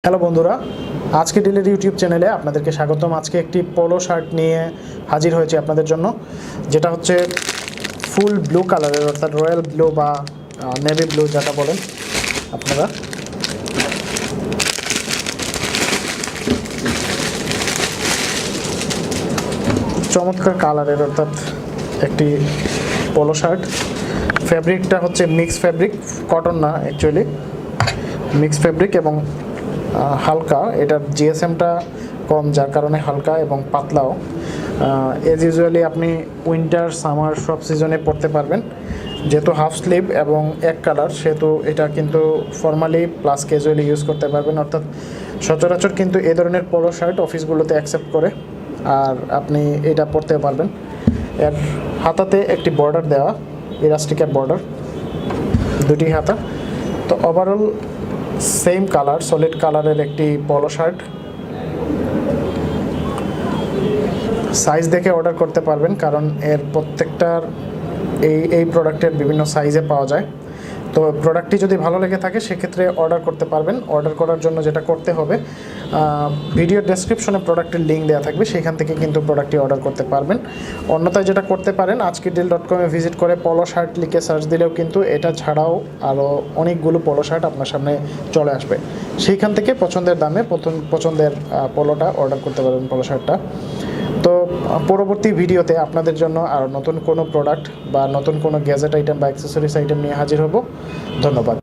Hello বন্ধুরা, আজকে ডিলের YouTube চ্যানেলে আপনাদেরকে স্বাগতম। আজকে একটি পোলো শার্ট নিয়ে হাজির হয়েছি আপনাদের জন্য, যেটা হচ্ছে ফুল ব্লু কালারের, অর্থাৎ রয়্যাল ব্লু বা নেভি ব্লু যেটা বলেন আপনারা। চমৎকার কালারের অর্থাৎ একটি পোলো শার্ট। ফ্যাব্রিকটা হচ্ছে মিক্স ফ্যাব্রিক, কটন না অ্যাকচুয়ালি, মিক্স ফ্যাব্রিক এবং হালকা। এটার জিএসএমটা কম, যার কারণে হালকা এবং পাতলাও। এজ ইউজুয়ালি আপনি উইন্টার সামার সব সিজনে পরতে পারবেন। যেহেতু হাফ স্লিভ এবং এক কালার, সেহেতু এটা কিন্তু ফর্মালি প্লাস ক্যাজুয়ালি ইউজ করতে পারবেন। অর্থাৎ সচরাচর কিন্তু এ ধরনের পোলো শার্ট অফিসগুলোতে অ্যাকসেপ্ট করে, আর আপনি এটা পরতে পারবেন। এর হাতাতে একটি বর্ডার দেওয়া, ইলাস্টিকের বর্ডার, দুটি হাতা। তো ওভারঅল সেম কালার, সলিড কালারের একটি পোলো শার্ট। সাইজ দেখে অর্ডার করতে পারবেন, কারণ এর প্রত্যেকটার এই প্রোডাক্টের বিভিন্ন সাইজে পাওয়া যায়। তো প্রোডাক্টটি যদি ভালো লেগে থাকে সেক্ষেত্রে অর্ডার করতে পারবেন। অর্ডার করার জন্য যেটা করতে হবে, ভিডিও ডেসক্রিপশনে প্রোডাক্টের লিঙ্ক দেওয়া থাকবে, সেখান থেকে কিন্তু প্রোডাক্টটি অর্ডার করতে পারবেন। অন্যথায় যেটা করতে পারেন, ajkerdeal.com-এ ভিজিট করে পোলো শার্ট লিখে সার্চ দিলেও কিন্তু এটা ছাড়াও আরও অনেকগুলো পোলো শার্ট আপনার সামনে চলে আসবে। সেইখান থেকে পছন্দের দামে পছন্দের পোলোটা অর্ডার করতে পারবেন, পোলো শার্টটা। তো পরবর্তী ভিডিওতে আপনাদের জন্য আর নতুন কোনো প্রোডাক্ট বা নতুন কোনো গ্যাজেট আইটেম বা অ্যাক্সেসরিজ আইটেম নিয়ে হাজির হব। ধন্যবাদ।